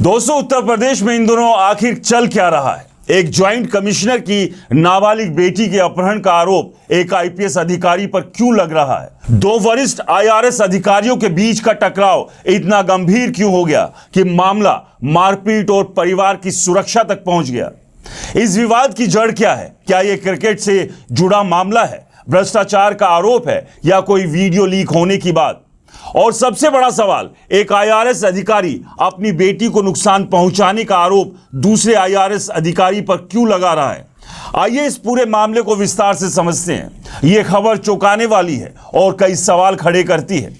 दोस्तों, उत्तर प्रदेश में इन दिनों आखिर चल क्या रहा है? एक ज्वाइंट कमिश्नर की नाबालिग बेटी के अपहरण का आरोप एक आईपीएस अधिकारी पर क्यों लग रहा है? दो वरिष्ठ आईआरएस अधिकारियों के बीच का टकराव इतना गंभीर क्यों हो गया कि मामला मारपीट और परिवार की सुरक्षा तक पहुंच गया? इस विवाद की जड़ क्या है? क्या यह क्रिकेट से जुड़ा मामला है, भ्रष्टाचार का आरोप है, या कोई वीडियो लीक होने की बात? और सबसे बड़ा सवाल, एक आईआरएस अधिकारी अपनी बेटी को नुकसान पहुंचाने का आरोप दूसरे आईआरएस अधिकारी पर क्यों लगा रहा है? आइए इस पूरे मामले को विस्तार से समझते हैं। यह खबर चौंकाने वाली है और कई सवाल खड़े करती है।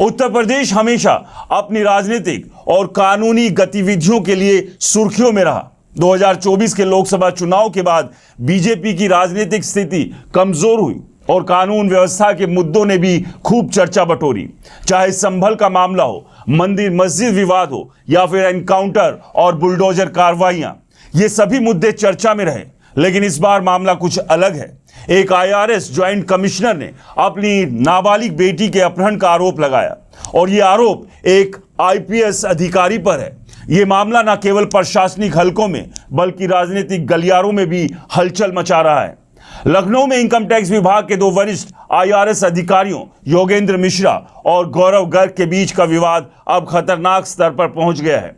उत्तर प्रदेश हमेशा अपनी राजनीतिक और कानूनी गतिविधियों के लिए सुर्खियों में रहा। 2024 के लोकसभा चुनाव के बाद बीजेपी की राजनीतिक स्थिति कमजोर हुई और कानून व्यवस्था के मुद्दों ने भी खूब चर्चा बटोरी। चाहे संभल का मामला हो, मंदिर मस्जिद विवाद हो, या फिर एनकाउंटर और बुलडोजर कार्रवाइयां, ये सभी मुद्दे चर्चा में रहे। लेकिन इस बार मामला कुछ अलग है। एक आईआरएस ज्वाइंट कमिश्नर ने अपनी नाबालिग बेटी के अपहरण का आरोप लगाया और यह आरोप एक आईपीएस अधिकारी पर है। यह मामला न केवल प्रशासनिक हलकों में बल्कि राजनीतिक गलियारों में भी हलचल मचा रहा है। लखनऊ में इनकम टैक्स विभाग के दो वरिष्ठ आईआरएस अधिकारियों योगेंद्र मिश्रा और गौरव गर्ग के बीच का विवाद अब खतरनाक स्तर पर पहुंच गया है।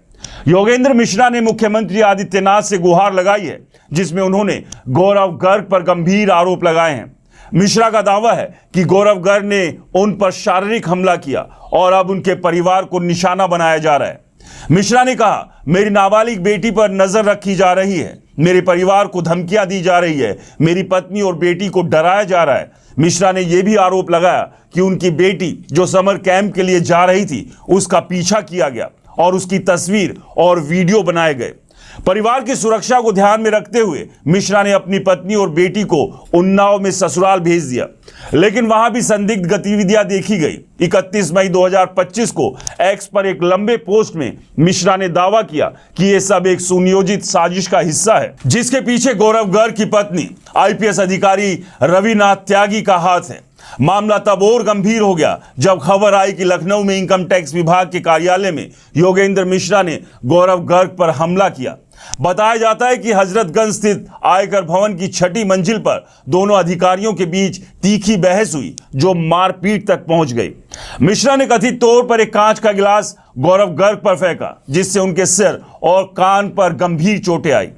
योगेंद्र मिश्रा ने मुख्यमंत्री आदित्यनाथ से गुहार लगाई है, जिसमें उन्होंने गौरव गर्ग पर गंभीर आरोप लगाए हैं। मिश्रा का दावा है कि गौरव गर्ग ने उन पर शारीरिक हमला किया और अब उनके परिवार को निशाना बनाया जा रहा है। मिश्रा ने कहा, मेरी नाबालिग बेटी पर नजर रखी जा रही है, मेरे परिवार को धमकियां दी जा रही है, मेरी पत्नी और बेटी को डराया जा रहा है। मिश्रा ने यह भी आरोप लगाया कि उनकी बेटी जो समर कैंप के लिए जा रही थी, उसका पीछा किया गया और उसकी तस्वीर और वीडियो बनाए गए। परिवार की सुरक्षा को ध्यान में रखते हुए मिश्रा ने अपनी पत्नी और बेटी को उन्नाव में ससुराल भेज दिया, लेकिन वहां भी संदिग्ध गतिविधियां देखी गई। 31 मई 2025 को एक्स पर एक लंबे पोस्ट में मिश्रा ने दावा किया कि यह सब एक सुनियोजित साजिश का हिस्सा है, जिसके पीछे गौरव गर्ग की पत्नी आईपीएस अधिकारी रविनाथ त्यागी का हाथ है। मामला तब और गंभीर हो गया जब खबर आई कि लखनऊ में इनकम टैक्स विभाग के कार्यालय में योगेंद्र मिश्रा ने गौरव गर्ग पर हमला किया। बताया जाता है कि हजरतगंज स्थित आयकर भवन की 6ठी मंजिल पर दोनों अधिकारियों के बीच तीखी बहस हुई, जो मारपीट तक पहुंच गई। मिश्रा ने कथित तौर पर एक कांच का गिलास गौरव गर्ग पर फेंका, जिससे उनके सिर और कान पर गंभीर चोटें आई।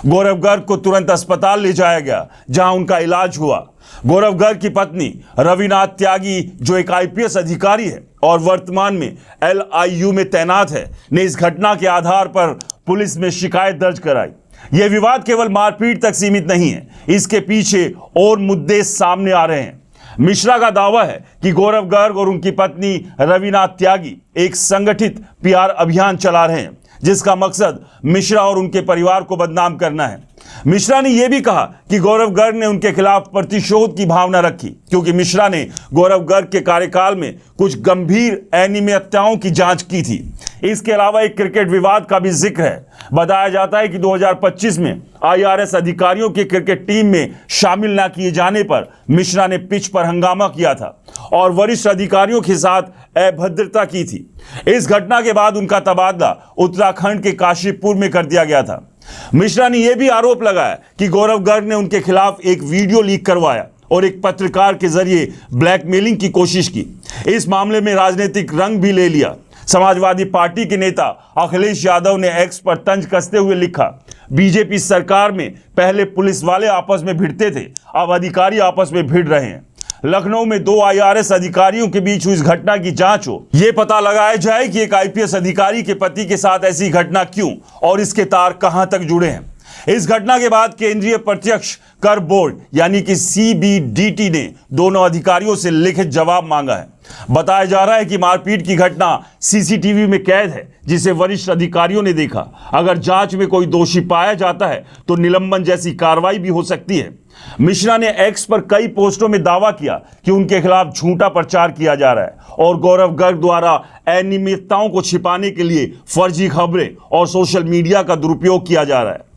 गौरव गर्ग को तुरंत अस्पताल ले जाया गया, जहां उनका इलाज हुआ। गौरव गर्ग की पत्नी रविनाथ त्यागी, जो एक आईपीएस अधिकारी है और वर्तमान में LIU में तैनात है, ने इस घटना के आधार पर पुलिस में शिकायत दर्ज कराई। यह विवाद केवल मारपीट तक सीमित नहीं है, इसके पीछे और मुद्दे सामने आ रहे हैं। मिश्रा का दावा है कि गौरव गर्ग और उनकी पत्नी रविनाथ त्यागी एक संगठित PR अभियान चला रहे हैं, जिसका मकसद मिश्रा और उनके परिवार को बदनाम करना है। मिश्रा ने यह भी कहा कि गौरव गर्ग ने उनके खिलाफ प्रतिशोध की भावना रखी, क्योंकि मिश्रा ने गौरव गर्ग के कार्यकाल में कुछ गंभीर अनियमितताओं की जांच की थी। इसके अलावा एक क्रिकेट विवाद का भी जिक्र है। बताया जाता है कि 2025 में आईआरएस अधिकारियों की क्रिकेट टीम में शामिल न किए जाने पर मिश्रा ने पिच पर हंगामा किया था और वरिष्ठ अधिकारियों के साथ अभद्रता की थी। इस घटना के बाद उनका तबादला उत्तराखंड के काशीपुर में कर दिया गया था। मिश्रा ने यह भी आरोप लगाया कि गौरव गर्ग ने उनके खिलाफ एक वीडियो लीक करवाया और एक पत्रकार के जरिए ब्लैकमेलिंग की कोशिश की। इस मामले में राजनीतिक रंग भी ले लिया। समाजवादी पार्टी के नेता अखिलेश यादव ने एक्स पर तंज कसते हुए लिखा, बीजेपी सरकार में पहले पुलिस वाले आपस में भिड़ते थे, अब अधिकारी आपस में भिड़ रहे हैं। लखनऊ में दो आईआरएस अधिकारियों के बीच हुई इस घटना की जांच हो, यह पता लगाया जाए कि एक आईपीएस अधिकारी के पति के साथ ऐसी घटना क्यों और इसके तार कहां तक जुड़े हैं। इस घटना के बाद केंद्रीय प्रत्यक्ष कर बोर्ड यानी कि CBDT ने दोनों अधिकारियों से लिखित जवाब मांगा है। बताया जा रहा है कि मारपीट की घटना CCTV में कैद है, जिसे वरिष्ठ अधिकारियों ने देखा। अगर जांच में कोई दोषी पाया जाता है तो निलंबन जैसी कार्रवाई भी हो सकती है। मिश्रा ने एक्स पर कई पोस्टों में दावा किया कि उनके खिलाफ झूठा प्रचार किया जा रहा है और गौरव गर्ग द्वारा अनियमितताओं को छिपाने के लिए फर्जी खबरें और सोशल मीडिया का दुरुपयोग किया जा रहा है।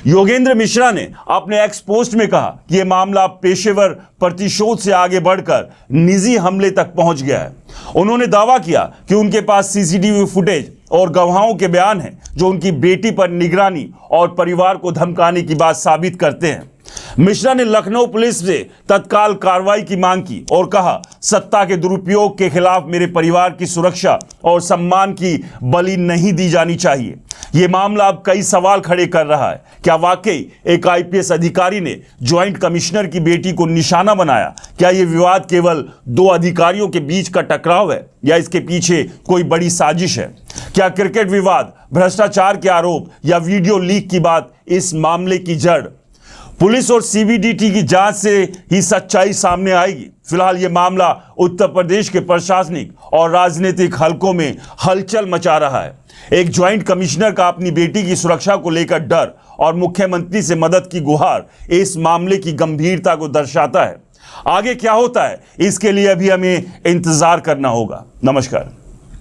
योगेंद्र मिश्रा ने अपने एक्स पोस्ट में कहा कि यह मामला पेशेवर प्रतिशोध से आगे बढ़कर निजी हमले तक पहुंच गया है। उन्होंने दावा किया कि उनके पास सीसीटीवी फुटेज और गवाहों के बयान हैं जो उनकी बेटी पर निगरानी और परिवार को धमकाने की बात साबित करते हैं। मिश्रा ने लखनऊ पुलिस से तत्काल कार्रवाई की मांग की और कहा, सत्ता के दुरुपयोग के खिलाफ मेरे परिवार की सुरक्षा और सम्मान की बलि नहीं दी जानी चाहिए। यह मामला अब कई सवाल खड़े कर रहा है। क्या वाकई एक आईपीएस अधिकारी ने ज्वाइंट कमिश्नर की बेटी को निशाना बनाया? क्या यह विवाद केवल दो अधिकारियों के बीच का टकराव है या इसके पीछे कोई बड़ी साजिश है? क्या क्रिकेट विवाद, भ्रष्टाचार के आरोप या वीडियो लीक की बात इस मामले की जड़? पुलिस और सीबीडीटी की जांच से ही सच्चाई सामने आएगी। फिलहाल यह मामला उत्तर प्रदेश के प्रशासनिक और राजनीतिक हलकों में हलचल मचा रहा है। एक ज्वाइंट कमिश्नर का अपनी बेटी की सुरक्षा को लेकर डर और मुख्यमंत्री से मदद की गुहार इस मामले की गंभीरता को दर्शाता है। आगे क्या होता है, इसके लिए अभी हमें इंतजार करना होगा। नमस्कार।